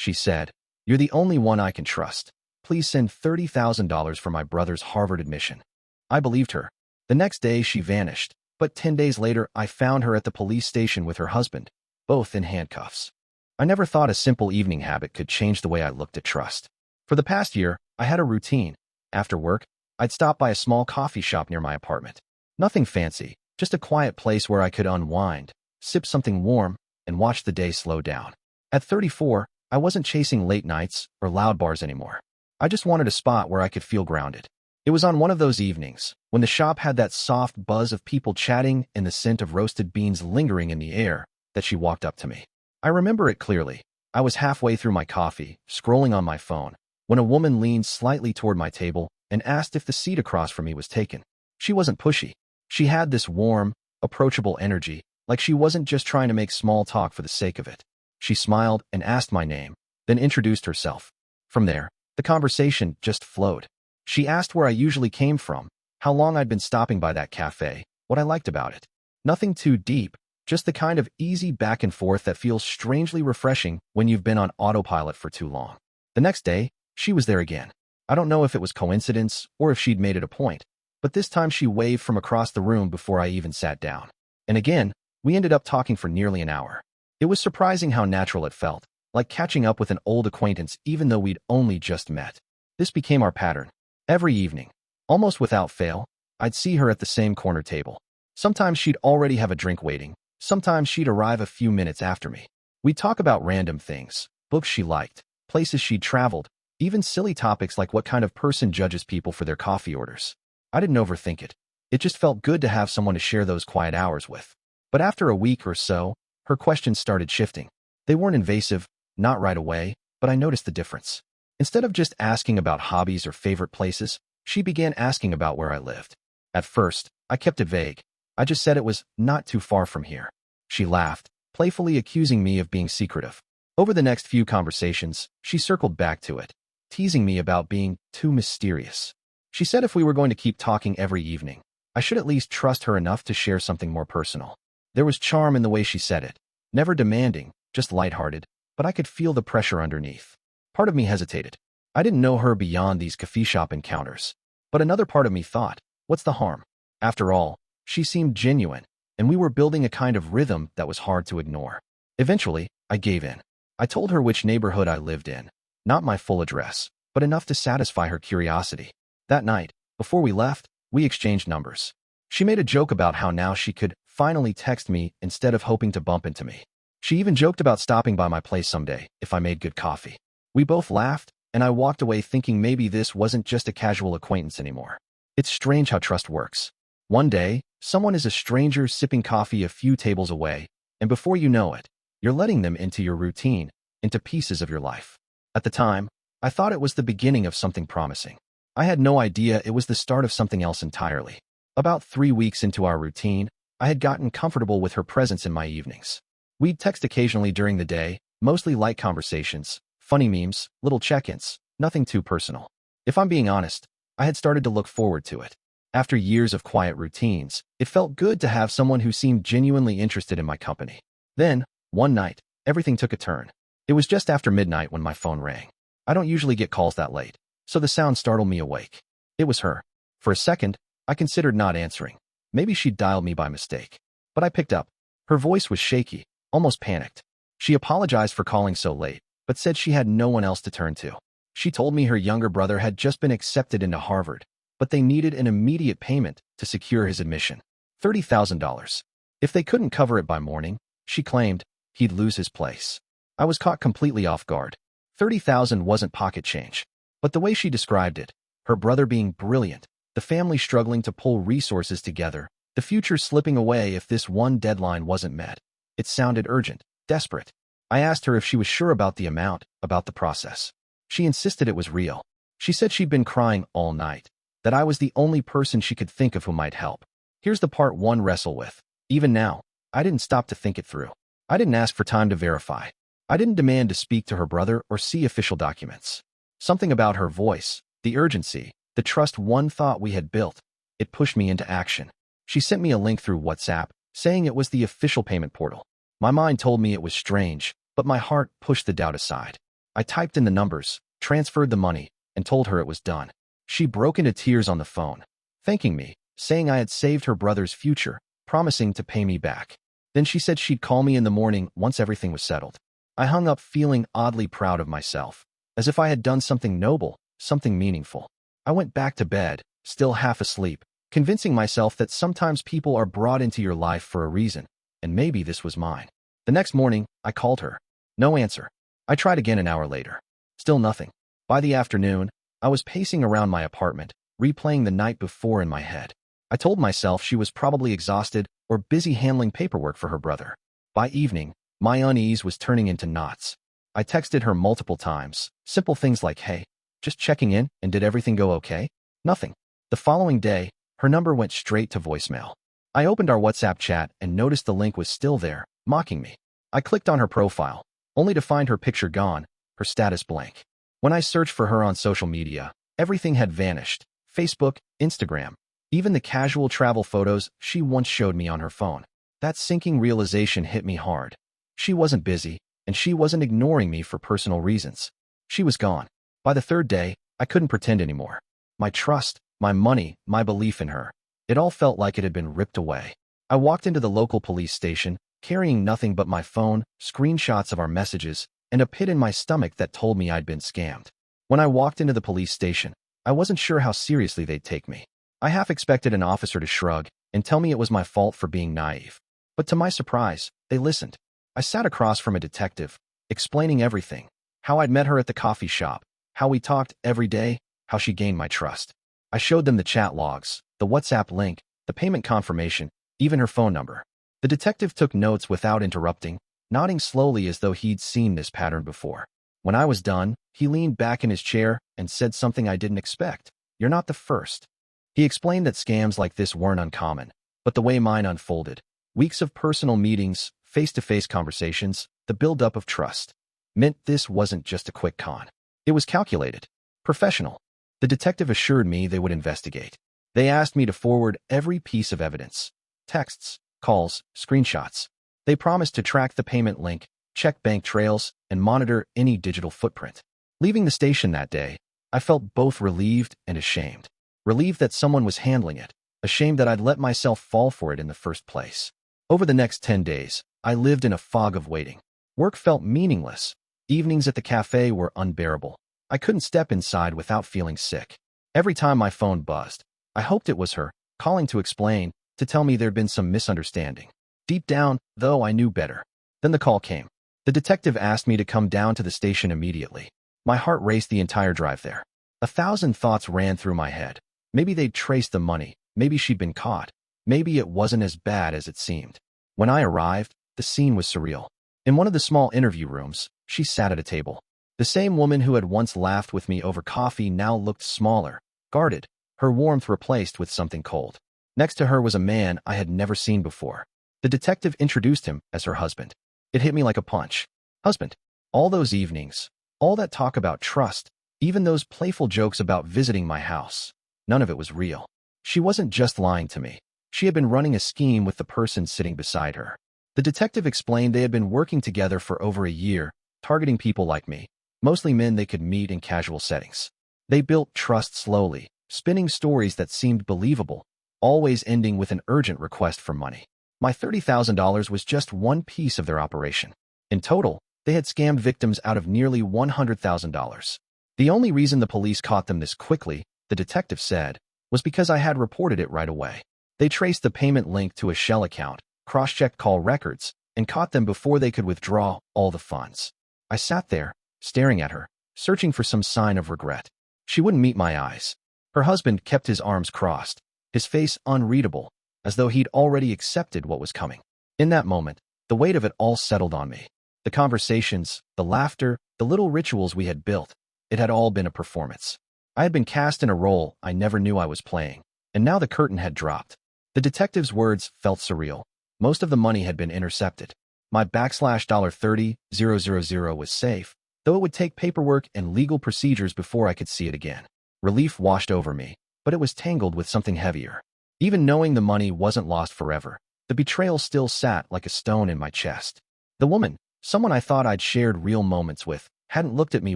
she said. "You're the only one I can trust. Please send $30,000 for my brother's Harvard admission." I believed her. The next day, she vanished, but 10 days later, I found her at the police station with her husband, both in handcuffs. I never thought a simple evening habit could change the way I looked at trust. For the past year, I had a routine. After work, I'd stop by a small coffee shop near my apartment. Nothing fancy, just a quiet place where I could unwind, sip something warm, and watch the day slow down. At 34, I wasn't chasing late nights or loud bars anymore. I just wanted a spot where I could feel grounded. It was on one of those evenings, when the shop had that soft buzz of people chatting and the scent of roasted beans lingering in the air, that she walked up to me. I remember it clearly. I was halfway through my coffee, scrolling on my phone, when a woman leaned slightly toward my table and asked if the seat across from me was taken. She wasn't pushy. She had this warm, approachable energy, like she wasn't just trying to make small talk for the sake of it. She smiled and asked my name, then introduced herself. From there, the conversation just flowed. She asked where I usually came from, how long I'd been stopping by that cafe, what I liked about it. Nothing too deep, just the kind of easy back and forth that feels strangely refreshing when you've been on autopilot for too long. The next day, she was there again. I don't know if it was coincidence or if she'd made it a point, but this time she waved from across the room before I even sat down. And again, we ended up talking for nearly an hour. It was surprising how natural it felt, like catching up with an old acquaintance even though we'd only just met. This became our pattern. Every evening, almost without fail, I'd see her at the same corner table. Sometimes she'd already have a drink waiting. Sometimes she'd arrive a few minutes after me. We'd talk about random things, books she liked, places she'd traveled, even silly topics like what kind of person judges people for their coffee orders. I didn't overthink it. It just felt good to have someone to share those quiet hours with. But after a week or so, her questions started shifting. They weren't invasive, not right away, but I noticed the difference. Instead of just asking about hobbies or favorite places, she began asking about where I lived. At first, I kept it vague. I just said it was not too far from here. She laughed, playfully accusing me of being secretive. Over the next few conversations, she circled back to it, teasing me about being too mysterious. She said if we were going to keep talking every evening, I should at least trust her enough to share something more personal. There was charm in the way she said it, never demanding, just lighthearted, but I could feel the pressure underneath. Part of me hesitated. I didn't know her beyond these coffee shop encounters, but another part of me thought, what's the harm? After all, she seemed genuine, and we were building a kind of rhythm that was hard to ignore. Eventually, I gave in. I told her which neighborhood I lived in, not my full address, but enough to satisfy her curiosity. That night, before we left, we exchanged numbers. She made a joke about how now she could finally text me instead of hoping to bump into me. She even joked about stopping by my place someday if I made good coffee. We both laughed, and I walked away thinking maybe this wasn't just a casual acquaintance anymore. It's strange how trust works. One day, someone is a stranger sipping coffee a few tables away, and before you know it, you're letting them into your routine, into pieces of your life. At the time, I thought it was the beginning of something promising. I had no idea it was the start of something else entirely. About 3 weeks into our routine, I had gotten comfortable with her presence in my evenings. We'd text occasionally during the day, mostly light conversations, funny memes, little check-ins, nothing too personal. If I'm being honest, I had started to look forward to it. After years of quiet routines, it felt good to have someone who seemed genuinely interested in my company. Then, one night, everything took a turn. It was just after midnight when my phone rang. I don't usually get calls that late, so the sound startled me awake. It was her. For a second, I considered not answering. Maybe she'd dialed me by mistake. But I picked up. Her voice was shaky, almost panicked. She apologized for calling so late, but said she had no one else to turn to. She told me her younger brother had just been accepted into Harvard, but they needed an immediate payment to secure his admission. $30,000. If they couldn't cover it by morning, she claimed, he'd lose his place. I was caught completely off guard. $30,000 wasn't pocket change. But the way she described it, her brother being brilliant, the family struggling to pull resources together, the future slipping away if this one deadline wasn't met. It sounded urgent, desperate. I asked her if she was sure about the amount, about the process. She insisted it was real. She said she'd been crying all night, that I was the only person she could think of who might help. Here's the part one wrestle with. Even now, I didn't stop to think it through. I didn't ask for time to verify. I didn't demand to speak to her brother or see official documents. Something about her voice, the urgency, the trust one thought we had built, it pushed me into action. She sent me a link through WhatsApp, saying it was the official payment portal. My mind told me it was strange, but my heart pushed the doubt aside. I typed in the numbers, transferred the money, and told her it was done. She broke into tears on the phone, thanking me, saying I had saved her brother's future, promising to pay me back. Then she said she'd call me in the morning once everything was settled. I hung up feeling oddly proud of myself, as if I had done something noble, something meaningful. I went back to bed, still half asleep, convincing myself that sometimes people are brought into your life for a reason, and maybe this was mine. The next morning, I called her. No answer. I tried again an hour later. Still nothing. By the afternoon, I was pacing around my apartment, replaying the night before in my head. I told myself she was probably exhausted or busy handling paperwork for her brother. By evening, my unease was turning into knots. I texted her multiple times, simple things like, "Hey, just checking in, and did everything go okay?" Nothing. The following day, her number went straight to voicemail. I opened our WhatsApp chat and noticed the link was still there, mocking me. I clicked on her profile, only to find her picture gone, her status blank. When I searched for her on social media, everything had vanished. Facebook, Instagram, even the casual travel photos she once showed me on her phone. That sinking realization hit me hard. She wasn't busy, and she wasn't ignoring me for personal reasons. She was gone. By the third day, I couldn't pretend anymore. My trust, my money, my belief in her, it all felt like it had been ripped away. I walked into the local police station, carrying nothing but my phone, screenshots of our messages, and a pit in my stomach that told me I'd been scammed. When I walked into the police station, I wasn't sure how seriously they'd take me. I half expected an officer to shrug and tell me it was my fault for being naive. But to my surprise, they listened. I sat across from a detective, explaining everything. How I'd met her at the coffee shop, how we talked every day, how she gained my trust. I showed them the chat logs, the WhatsApp link, the payment confirmation, even her phone number. The detective took notes without interrupting, nodding slowly as though he'd seen this pattern before. When I was done, he leaned back in his chair and said something I didn't expect. "You're not the first." He explained that scams like this weren't uncommon, but the way mine unfolded, weeks of personal meetings, face-to-face conversations, the build-up of trust, meant this wasn't just a quick con. It was calculated, professional. The detective assured me they would investigate. They asked me to forward every piece of evidence, texts, calls, screenshots. They promised to track the payment link, check bank trails, and monitor any digital footprint. Leaving the station that day, I felt both relieved and ashamed. Relieved that someone was handling it, ashamed that I'd let myself fall for it in the first place. Over the next 10 days, I lived in a fog of waiting. Work felt meaningless. Evenings at the cafe were unbearable. I couldn't step inside without feeling sick. Every time my phone buzzed, I hoped it was her, calling to explain, to tell me there'd been some misunderstanding. Deep down, though, I knew better. Then the call came. The detective asked me to come down to the station immediately. My heart raced the entire drive there. 1,000 thoughts ran through my head. Maybe they'd traced the money. Maybe she'd been caught. Maybe it wasn't as bad as it seemed. When I arrived, the scene was surreal. In one of the small interview rooms, she sat at a table. The same woman who had once laughed with me over coffee now looked smaller, guarded, her warmth replaced with something cold. Next to her was a man I had never seen before. The detective introduced him as her husband. It hit me like a punch. Husband. All those evenings, all that talk about trust, even those playful jokes about visiting my house, none of it was real. She wasn't just lying to me. She had been running a scheme with the person sitting beside her. The detective explained they had been working together for over a year, targeting people like me, mostly men they could meet in casual settings. They built trust slowly, spinning stories that seemed believable, always ending with an urgent request for money. My $30,000 was just one piece of their operation. In total, they had scammed victims out of nearly $100,000. The only reason the police caught them this quickly, the detective said, was because I had reported it right away. They traced the payment link to a shell account, cross-checked call records, and caught them before they could withdraw all the funds. I sat there, staring at her, searching for some sign of regret. She wouldn't meet my eyes. Her husband kept his arms crossed, his face unreadable, as though he'd already accepted what was coming. In that moment, the weight of it all settled on me. The conversations, the laughter, the little rituals we had built, it had all been a performance. I had been cast in a role I never knew I was playing, and now the curtain had dropped. The detective's words felt surreal. Most of the money had been intercepted. My $30,000 was safe, though it would take paperwork and legal procedures before I could see it again. Relief washed over me, but it was tangled with something heavier. Even knowing the money wasn't lost forever, the betrayal still sat like a stone in my chest. The woman, someone I thought I'd shared real moments with, hadn't looked at me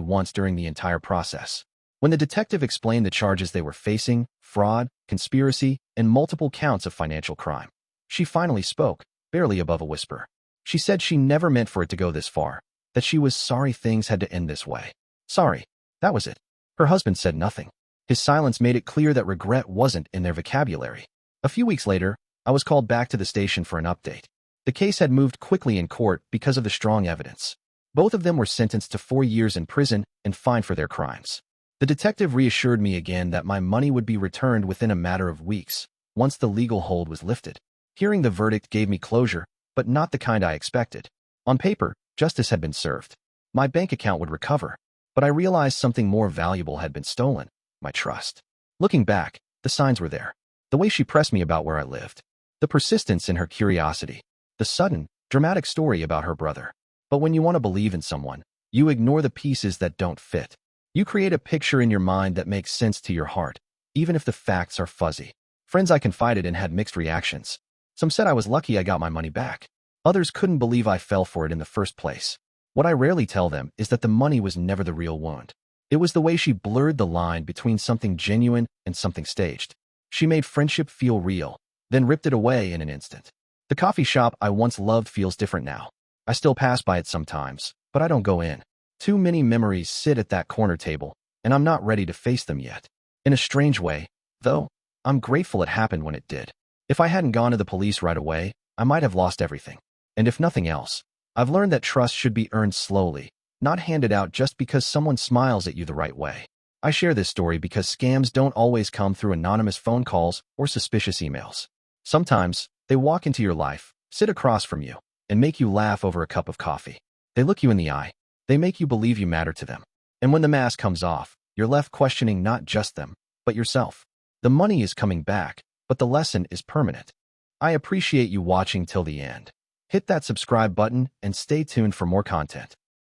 once during the entire process. When the detective explained the charges they were facing, fraud, conspiracy, and multiple counts of financial crime, she finally spoke, barely above a whisper. She said she never meant for it to go this far, that she was sorry things had to end this way. Sorry. That was it. Her husband said nothing. His silence made it clear that regret wasn't in their vocabulary. A few weeks later, I was called back to the station for an update. The case had moved quickly in court because of the strong evidence. Both of them were sentenced to 4 years in prison and fined for their crimes. The detective reassured me again that my money would be returned within a matter of weeks, once the legal hold was lifted. Hearing the verdict gave me closure, but not the kind I expected. On paper, justice had been served. My bank account would recover, but I realized something more valuable had been stolen: my trust. Looking back, the signs were there. The way she pressed me about where I lived. The persistence in her curiosity. The sudden, dramatic story about her brother. But when you want to believe in someone, you ignore the pieces that don't fit. You create a picture in your mind that makes sense to your heart, even if the facts are fuzzy. Friends I confided in had mixed reactions. Some said I was lucky I got my money back. Others couldn't believe I fell for it in the first place. What I rarely tell them is that the money was never the real wound. It was the way she blurred the line between something genuine and something staged. She made friendship feel real, then ripped it away in an instant. The coffee shop I once loved feels different now. I still pass by it sometimes, but I don't go in. Too many memories sit at that corner table, and I'm not ready to face them yet. In a strange way, though, I'm grateful it happened when it did. If I hadn't gone to the police right away, I might have lost everything. And if nothing else, I've learned that trust should be earned slowly, not handed out just because someone smiles at you the right way. I share this story because scams don't always come through anonymous phone calls or suspicious emails. Sometimes, they walk into your life, sit across from you, and make you laugh over a cup of coffee. They look you in the eye. They make you believe you matter to them. And when the mask comes off, you're left questioning not just them, but yourself. The money is coming back, but the lesson is permanent. I appreciate you watching till the end. Hit that subscribe button and stay tuned for more content.